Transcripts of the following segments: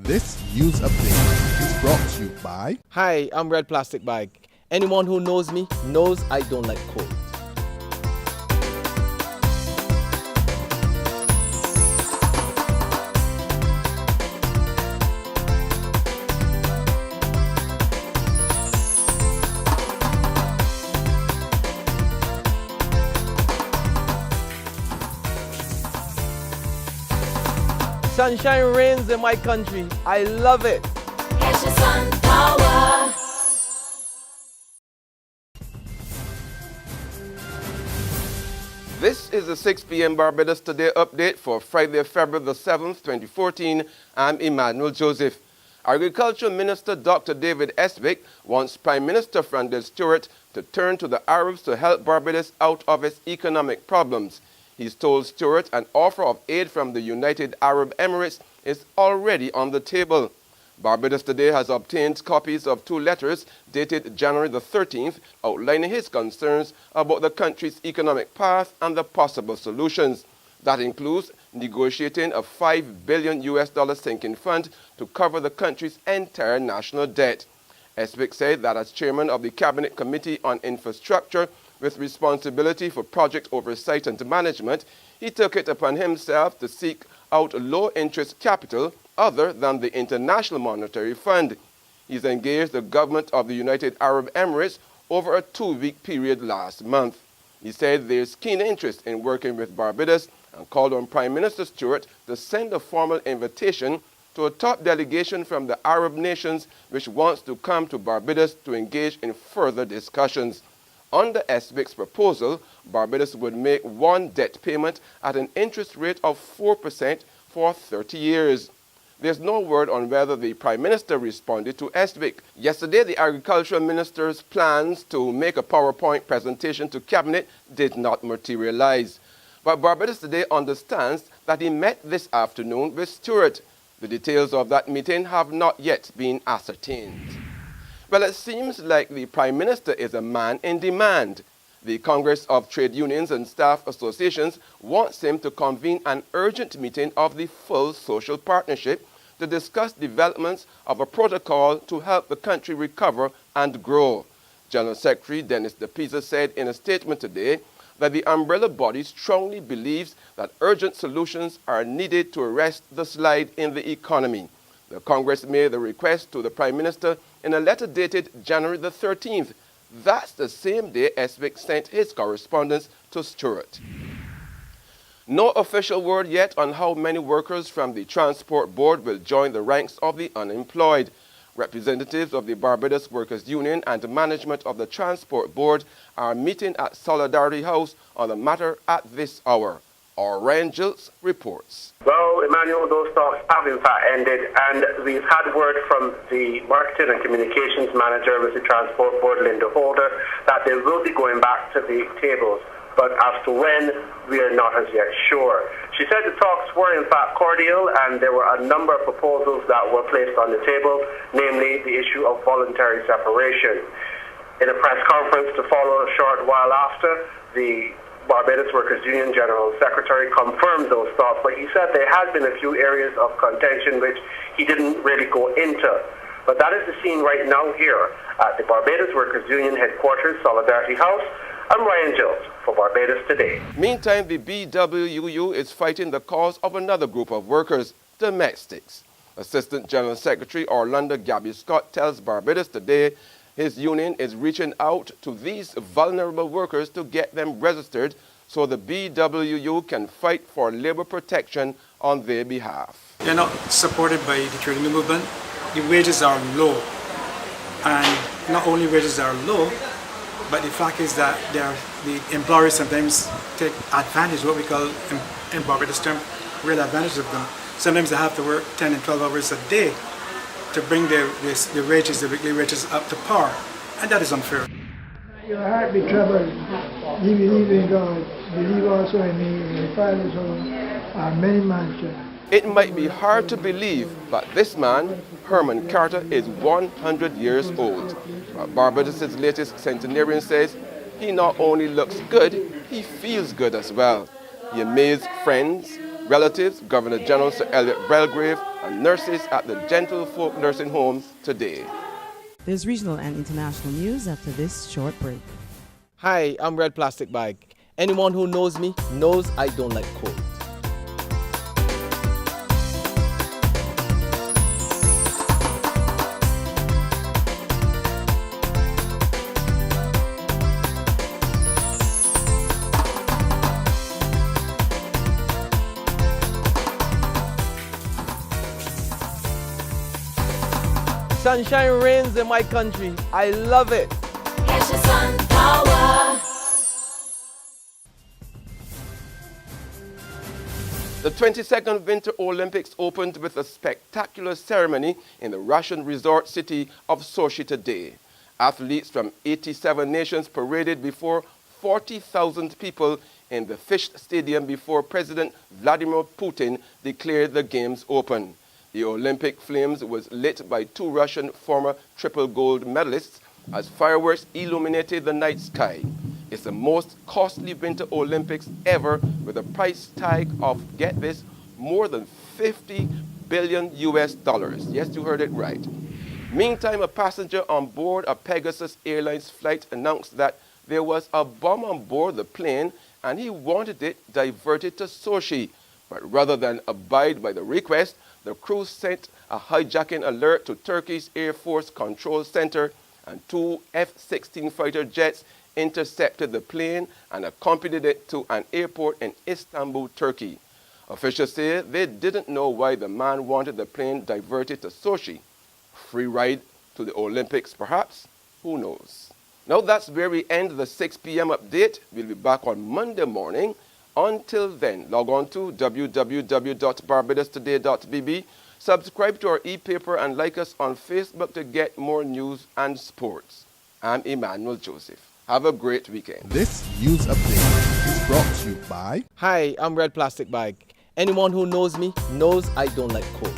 This news update is brought to you by... Hi, I'm Red Plastic Bag. Anyone who knows me knows I don't like cold. Sunshine reigns in my country. I love it. Get your sun power. This is the 6 p.m. Barbados Today update for Friday, February the 7th, 2014. I'm Emmanuel Joseph. Agriculture Minister Dr. David Estwick wants Prime Minister Francis Stewart to turn to the Arabs to help Barbados out of its economic problems. He's told Stewart an offer of aid from the United Arab Emirates is already on the table. Barbados Today has obtained copies of 2 letters dated January the 13th outlining his concerns about the country's economic path and the possible solutions. That includes negotiating a $5 billion sinking fund to cover the country's entire national debt. Estwick said that as chairman of the Cabinet Committee on Infrastructure with responsibility for project oversight and management, he took it upon himself to seek out low-interest capital other than the International Monetary Fund. He's engaged the government of the United Arab Emirates over a 2-week period last month. He said there's keen interest in working with Barbados and called on Prime Minister Stewart to send a formal invitation to a top delegation from the Arab nations which wants to come to Barbados to engage in further discussions. Under Estwick's proposal, Barbados would make one debt payment at an interest rate of 4% for 30 years. There's no word on whether the Prime Minister responded to Estwick. Yesterday, the Agricultural Minister's plans to make a PowerPoint presentation to Cabinet did not materialize. But Barbados Today understands that he met this afternoon with Stewart. The details of that meeting have not yet been ascertained. Well, it seems like the Prime Minister is a man in demand. The Congress of Trade Unions and Staff Associations wants him to convene an urgent meeting of the full social partnership to discuss developments of a protocol to help the country recover and grow. General Secretary Dennis DePisa said in a statement today that the umbrella body strongly believes that urgent solutions are needed to arrest the slide in the economy. The Congress made the request to the Prime Minister in a letter dated January the 13th. That's the same day Estwick sent his correspondence to Stewart. No official word yet on how many workers from the Transport Board will join the ranks of the unemployed. Representatives of the Barbados Workers Union and management of the Transport Board are meeting at Solidarity House on the matter at this hour. Ryan Gilts reports. Well, Emmanuel, those talks have in fact ended, and we've had word from the Marketing and Communications Manager with the Transport Board, Linda Holder, that they will be going back to the tables. But as to when, we are not as yet sure. She said the talks were in fact cordial, and there were a number of proposals that were placed on the table, namely the issue of voluntary separation. In a press conference to follow a short while after, the Barbados Workers Union General Secretary confirmed those thoughts, but he said there has been a few areas of contention which he didn't really go into. But that is the scene right now here at the Barbados Workers Union headquarters, Solidarity House. I'm Ryan Gilts for Barbados Today. Meantime, the BWUU is fighting the cause of another group of workers, domestics. Assistant General Secretary Orlando Gabby Scott tells Barbados Today his union is reaching out to these vulnerable workers to get them registered so the BWU can fight for labor protection on their behalf. They're not supported by the trade union movement. The wages are low. And not only wages are low, but the fact is that the employers sometimes take advantage, what we call in Barbados term, real advantage of them. Sometimes they have to work 10 and 12 hours a day to bring the wages, the weekly wages up to par, and that is unfair. Your heart be troubled. You believe in God, believe also in me, in the Father's home are many mansions. It might be hard to believe, but this man, Herman Carter, is 100 years old. But Barbados' latest centenarian says he not only looks good, he feels good as well. He amazed friends, relatives, Governor General Sir Elliot Belgrave, and nurses at the Gentlefolk Nursing Home today. There's regional and international news after this short break. Hi, I'm Red Plastic Bag. Anyone who knows me knows I don't like cold. Sunshine reigns in my country. I love it. Get your sun power. The 22nd Winter Olympics opened with a spectacular ceremony in the Russian resort city of Sochi today. Athletes from 87 nations paraded before 40,000 people in the Fish Stadium before President Vladimir Putin declared the games open. The Olympic flames was lit by two Russian former triple gold medalists as fireworks illuminated the night sky. It's the most costly Winter Olympics ever, with a price tag of, get this, more than $50 billion US. Yes, you heard it right. Meantime, a passenger on board a Pegasus Airlines flight announced that there was a bomb on board the plane and he wanted it diverted to Sochi. But rather than abide by the request, the crew sent a hijacking alert to Turkey's Air Force Control Center, and two F-16 fighter jets intercepted the plane and accompanied it to an airport in Istanbul, Turkey. Officials say they didn't know why the man wanted the plane diverted to Sochi. Free ride to the Olympics, perhaps? Who knows? Now that's where we end the 6 p.m. update. We'll be back on Monday morning. Until then, log on to www.barbadostoday.bb, subscribe to our e-paper, and like us on Facebook to get more news and sports. I'm Emmanuel Joseph. Have a great weekend. This news update is brought to you by Hi, I'm Red Plastic Bag. Anyone who knows me knows I don't like cold.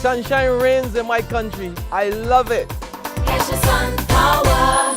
Sunshine reigns in my country. I love it. Get your sun power.